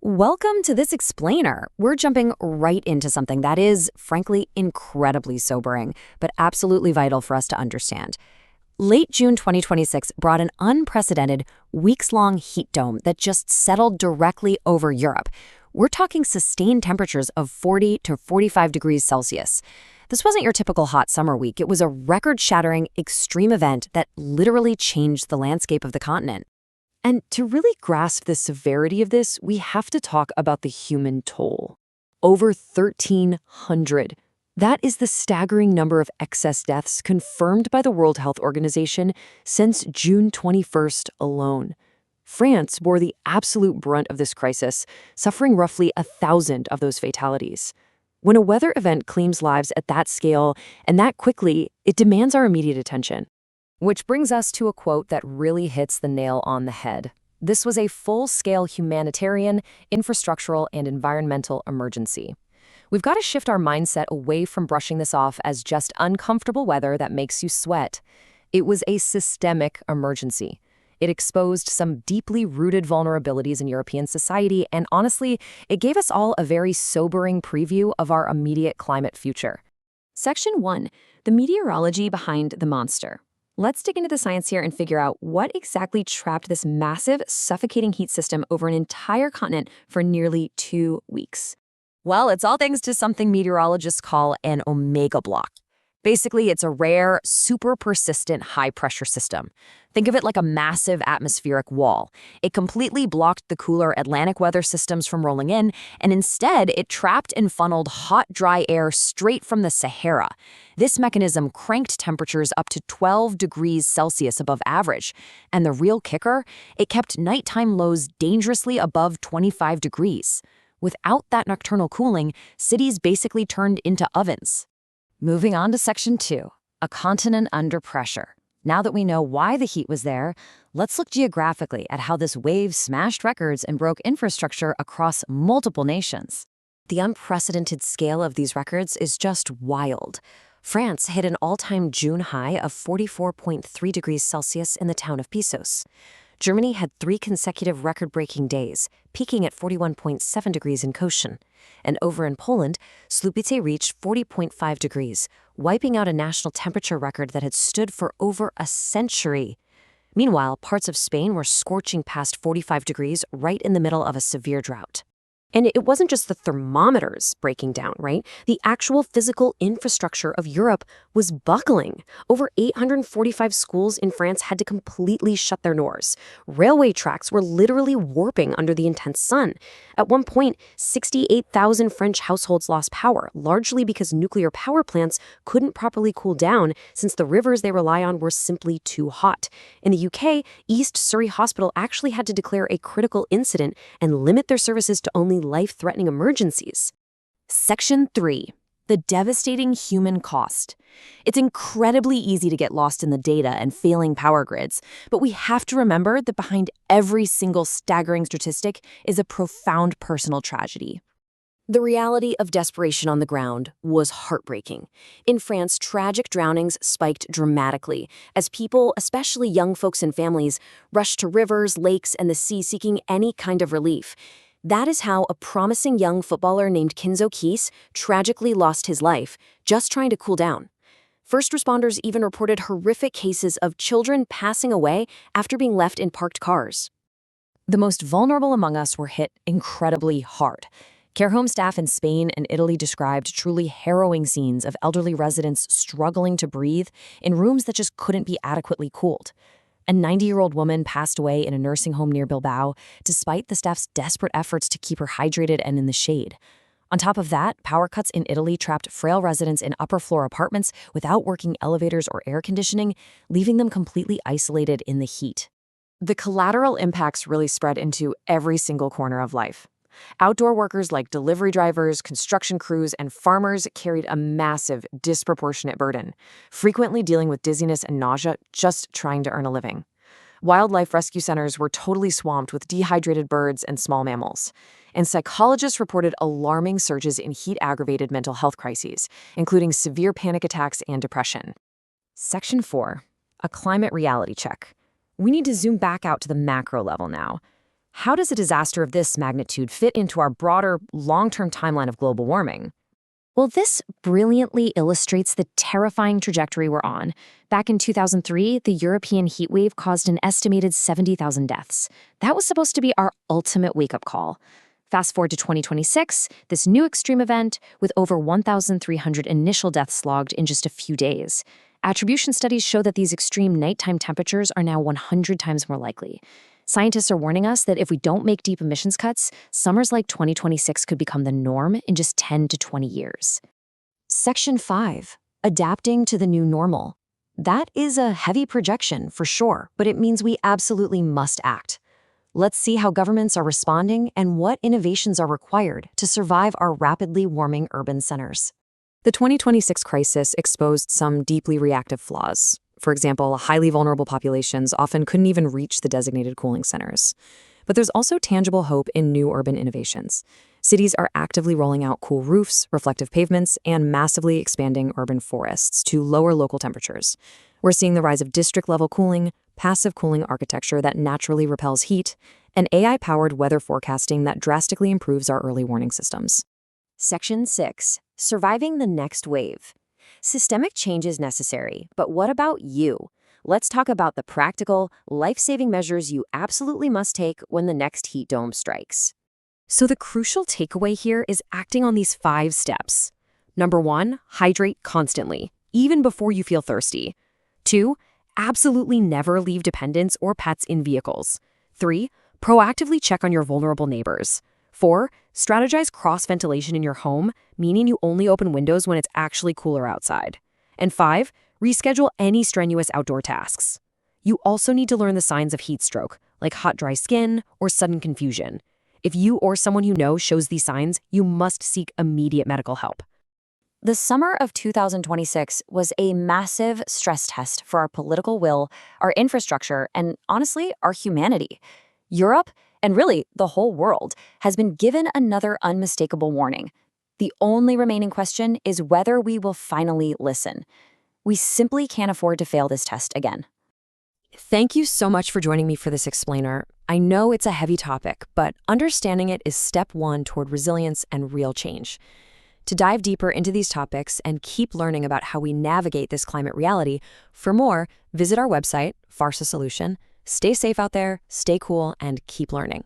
Welcome to this explainer. We're jumping right into something that is, frankly, incredibly sobering, but absolutely vital for us to understand. Late June 2026 brought an unprecedented, weeks-long heat dome that just settled directly over Europe. We're talking sustained temperatures of 40 to 45 degrees Celsius. This wasn't your typical hot summer week. It was a record-shattering, extreme event that literally changed the landscape of the continent. And to really grasp the severity of this, we have to talk about the human toll. Over 1,300. That is the staggering number of excess deaths confirmed by the World Health Organization since June 21st alone. France bore the absolute brunt of this crisis, suffering roughly 1,000 of those fatalities. When a weather event claims lives at that scale and that quickly, it demands our immediate attention. Which brings us to a quote that really hits the nail on the head. This was a full-scale humanitarian, infrastructural, and environmental emergency. We've got to shift our mindset away from brushing this off as just uncomfortable weather that makes you sweat. It was a systemic emergency. It exposed some deeply rooted vulnerabilities in European society, and honestly, it gave us all a very sobering preview of our immediate climate future. Section 1. The meteorology behind the monster. Let's dig into the science here and figure out what exactly trapped this massive, suffocating heat system over an entire continent for nearly 2 weeks. Well, it's all thanks to something meteorologists call an omega block. Basically, it's a rare, super persistent high-pressure system. Think of it like a massive atmospheric wall. It completely blocked the cooler Atlantic weather systems from rolling in, and instead, it trapped and funneled hot, dry air straight from the Sahara. This mechanism cranked temperatures up to 12 degrees Celsius above average. And the real kicker? It kept nighttime lows dangerously above 25 degrees. Without that nocturnal cooling, cities basically turned into ovens. Moving on to Section 2, a continent under pressure. Now that we know why the heat was there, let's look geographically at how this wave smashed records and broke infrastructure across multiple nations. The unprecedented scale of these records is just wild. France hit an all-time June high of 44.3 degrees Celsius in the town of Pisos. Germany had 3 consecutive record-breaking days, peaking at 41.7 degrees in Koshin. And over in Poland, Słupice reached 40.5 degrees, wiping out a national temperature record that had stood for over a century. Meanwhile, parts of Spain were scorching past 45 degrees right in the middle of a severe drought. And it wasn't just the thermometers breaking down, right? The actual physical infrastructure of Europe was buckling. Over 845 schools in France had to completely shut their doors. Railway tracks were literally warping under the intense sun. At one point, 68,000 French households lost power, largely because nuclear power plants couldn't properly cool down since the rivers they rely on were simply too hot. In the UK, East Surrey Hospital actually had to declare a critical incident and limit their services to only life-threatening emergencies. Section 3. The devastating human cost. It's incredibly easy to get lost in the data and failing power grids, but we have to remember that behind every single staggering statistic is a profound personal tragedy. The reality of desperation on the ground was heartbreaking. In France, tragic drownings spiked dramatically as people, especially young folks and families, rushed to rivers, lakes, and the sea seeking any kind of relief. That is how a promising young footballer named Kinzo Keese tragically lost his life, just trying to cool down. First responders even reported horrific cases of children passing away after being left in parked cars. The most vulnerable among us were hit incredibly hard. Care home staff in Spain and Italy described truly harrowing scenes of elderly residents struggling to breathe in rooms that just couldn't be adequately cooled. A 90-year-old woman passed away in a nursing home near Bilbao, despite the staff's desperate efforts to keep her hydrated and in the shade. On top of that, power cuts in Italy trapped frail residents in upper-floor apartments without working elevators or air conditioning, leaving them completely isolated in the heat. The collateral impacts really spread into every single corner of life. Outdoor workers like delivery drivers, construction crews, and farmers carried a massive, disproportionate burden, frequently dealing with dizziness and nausea just trying to earn a living. Wildlife rescue centers were totally swamped with dehydrated birds and small mammals. And psychologists reported alarming surges in heat-aggravated mental health crises, including severe panic attacks and depression. Section 4. A climate reality check. We need to zoom back out to the macro level now. How does a disaster of this magnitude fit into our broader, long-term timeline of global warming? Well, this brilliantly illustrates the terrifying trajectory we're on. Back in 2003, the European heatwave caused an estimated 70,000 deaths. That was supposed to be our ultimate wake-up call. Fast forward to 2026, this new extreme event with over 1,300 initial deaths logged in just a few days. Attribution studies show that these extreme nighttime temperatures are now 100 times more likely. Scientists are warning us that if we don't make deep emissions cuts, summers like 2026 could become the norm in just 10 to 20 years. Section 5. Adapting to the new normal. That is a heavy projection, for sure, but it means we absolutely must act. Let's see how governments are responding and what innovations are required to survive our rapidly warming urban centers. The 2026 crisis exposed some deeply reactive flaws. For example, highly vulnerable populations often couldn't even reach the designated cooling centers. But there's also tangible hope in new urban innovations. Cities are actively rolling out cool roofs, reflective pavements, and massively expanding urban forests to lower local temperatures. We're seeing the rise of district-level cooling, passive cooling architecture that naturally repels heat, and AI-powered weather forecasting that drastically improves our early warning systems. Section 6. Surviving the next wave. Systemic change is necessary, but what about you? Let's talk about the practical, life-saving measures you absolutely must take when the next heat dome strikes. So the crucial takeaway here is acting on these 5 steps. Number 1, hydrate constantly, even before you feel thirsty. 2, absolutely never leave dependents or pets in vehicles. 3, proactively check on your vulnerable neighbors. 4, strategize cross-ventilation in your home, meaning you only open windows when it's actually cooler outside. And 5, reschedule any strenuous outdoor tasks. You also need to learn the signs of heat stroke, like hot, dry skin or sudden confusion. If you or someone you know shows these signs, you must seek immediate medical help. The summer of 2026 was a massive stress test for our political will, our infrastructure, and honestly, our humanity. Europe, and really the whole world, has been given another unmistakable warning. The only remaining question is whether we will finally listen. We simply can't afford to fail this test again. Thank you so much for joining me for this explainer. I know it's a heavy topic, but understanding it is step 1 toward resilience and real change. To dive deeper into these topics and keep learning about how we navigate this climate reality, for more, visit our website, Farsa Solution. Stay safe out there, stay cool, and keep learning.